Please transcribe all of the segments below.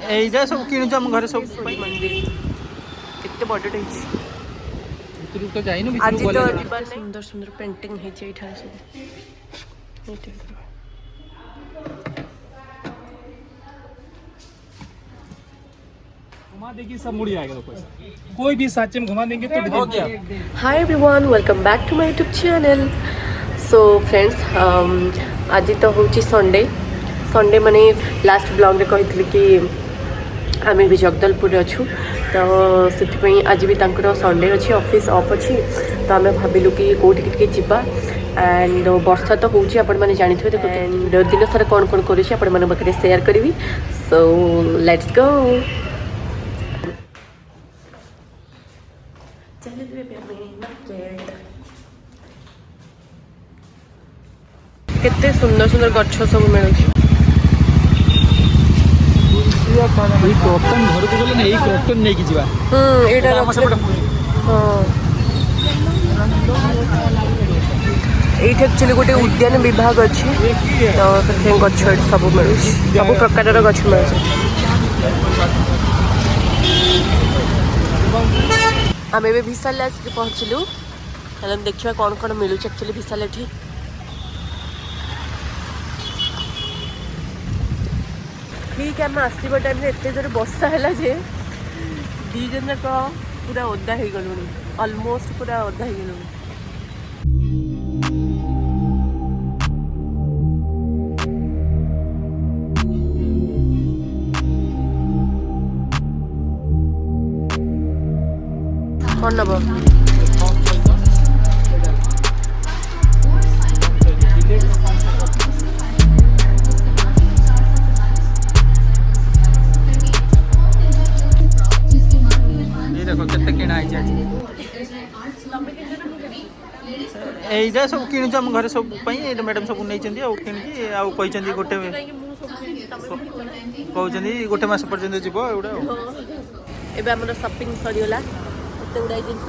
এইটা सब किणुच आम घर सब मंदिर केते बड़टे तो जाइनु आज तो सुंदर सुंदर पेंटिंग है एठार सब घुमा देगी सब मुड़ी आएगा पैसा कोई भी साचे में घुमा देंगे तो हो गया। Hi everyone welcome back to my YouTube channel. So friends आज तो हूँ संडे संडे माने लास्ट ब्लॉग रे कही कि आम भी जगदलपुर अच्छू तो से आज भी संडे अच्छी ऑफिस ऑफ अच्छी तो आम भाविलु कि कौटी जावा एंड वर्षा तो होची आपण माने जानि थे देखो एंड दिन सारा कौन कौन करूँ आपण माने पाखे शेयर करी। So let's go. केते सुंदर सुंदर गच्छ सब मिलुछि यही क्रॉटन घर को गले ना यही क्रॉटन नहीं की जीवा एटा हां एठी एक्चुअली गोटे उद्यान विभाग अछि तो से गच्छ सब मिलुछि सब प्रकार गच्छ मिलुछि। आम ए विशाल आसिक पहुँचलु हेल्ला देखिए कौन कौन मिलूँ एक्चुअली विशाल एठी ठीक है। आम आसवा टाइम एत जोर बर्षा है जे दी जन जाक पूरा ओदा हो गलुनी ऑलमोस्ट पूरा ओदा हो गलुनी। कौन नब देखो केते किना आइ जाय एइदा सब किनुच हम घर सब पई ए मैडम सब नै चंदी आ किन की आ कहि चंदी गोटे कहउचंदी गोटे मास पर्यंत जीवो एउडा एबे हमर शॉपिंग सरियोला एते उडाई जिंस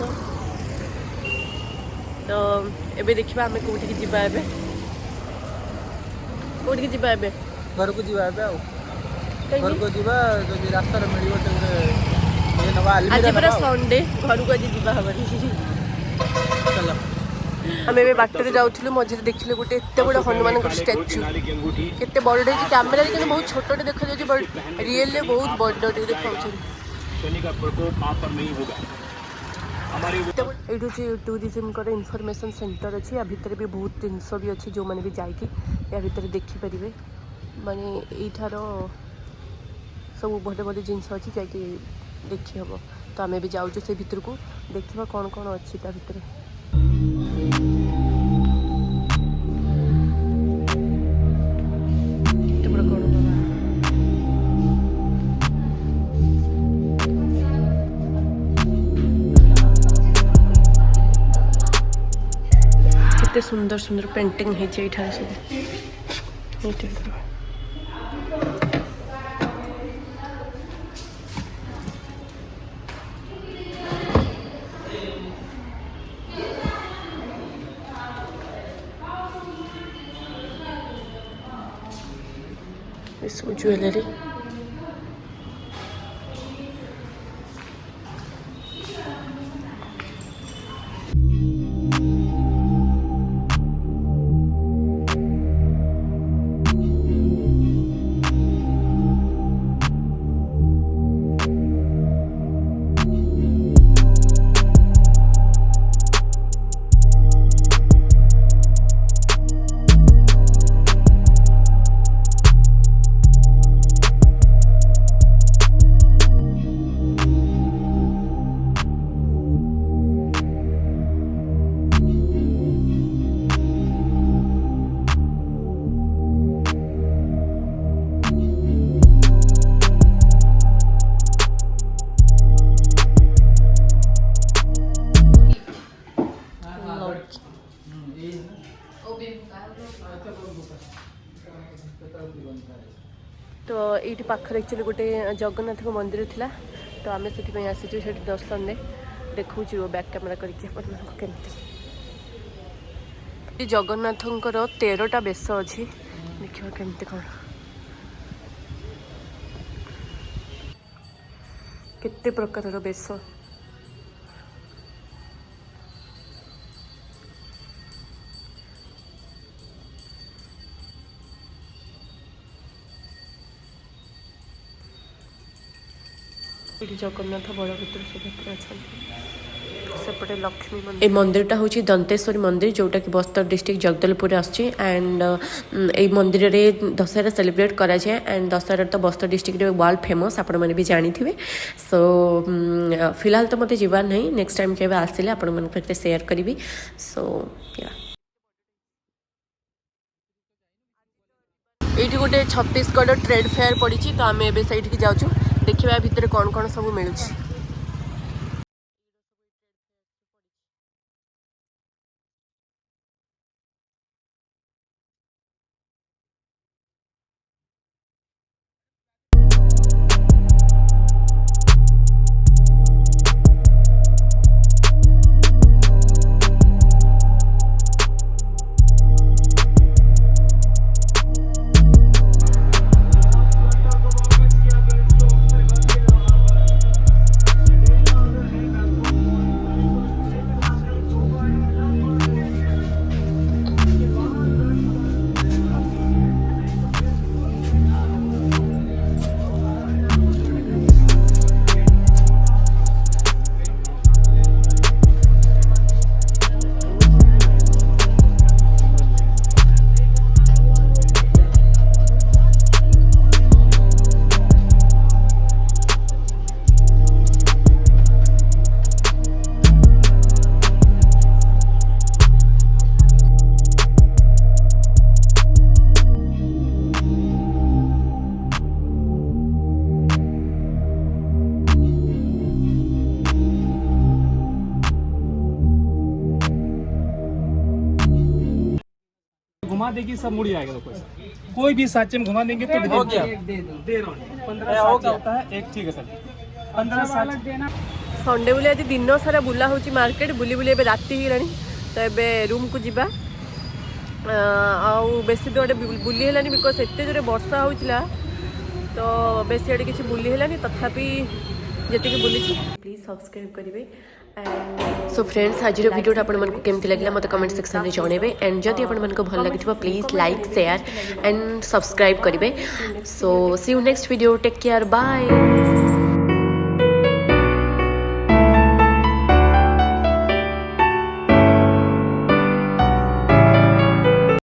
तो एबे देखिबा हमें कोठी की जीवा एबे कोठी की जीवा एबे घर को जीवा एबे आ घर को जीवा जदी रास्ता रे मिलियो ते आज पूरा संडे घर को आज जीवा हबनी चलो आम ए बाटर जाऊँ मझे देखिले गोटे एत बड़ हनुमान स्टाच्यू केते बड़े कैमेरा देखिए बहुत छोटे देखा जाए बट रियल बहुत बड़े देखा ये टूरिज्म इनफॉरमेशन सेंटर अच्छी या भितर भी बहुत जिनस भी अच्छी जो मैंने भी जाकि या भितर देखिपारे माने यठार सब बड़े बड़े जिनस अच्छी जाकि देखी हम तो आम भी जाऊँ से भितर को देखा कौन कौन अच्छी ता भितर केते सुंदर सुंदर पेंटिंग है एठार सब सब ज्वेलरी तो ये पाखर एक्चुअली गोटे जगन्नाथ मंदिर थिला तो आम से आसीचु से दर्शन दे देखु बैक कैमेरा करके जगन्नाथ 13टा बेश अच्छी देखिए केमती कौन केते प्रकार बेश ये जगन्नाथ बलभद्र सुभद्रा अच्छा सेपटे लक्ष्मी मंदिर। मंदिरटा हूँ दंतेश्वरी मंदिर जोटा कि बस्तर डिस्ट्रिक्ट जगदलपुर आसची एंड ये मंदिर रे दशहरा सेलिब्रेट करा जाए एंड दशहरा तो बस्तर डिस्ट्रिक्ट रे वर्ल्ड फेमस आपण मैंने भी जानी थे। सो फिलहाल तो मत जीवार नहीं नेक्स्ट टाइम के आसिले आपण मन सहित शेयर करी। सो या ये गोटे छत्तीसगढ़ ट्रेड फेयर पड़ी तो आम ए सही जाऊँ देखा भितर कौन कौन सब मिलूँ। घुमा देगी सब मुड़ जाएगा। तो कोई भी सांचे में घुमा देंगे तो हो गया। दे रहा हूँ 15 सांचे होता है एक। ठीक है सर 15 सांचे देना। संडे बोले आज दिन सारा बुला हो मार्केट बुली बुली राति हो तो ये रूम को जीवा बेसी तो गोटे बुली है बिकज एत जोरे वर्षा होता तो बेसी आड़े किसी बुली है तथापि जी बुली प्लीज सब्सक्राइब करेंगे। सो फ्रेंड्स आज वीडियो आपको केमती लगे मत कमेंट सेक्शन में जनइबे एंड जदि आपको भल लगी please like share and subscribe करेंगे। So see you next video take care bye.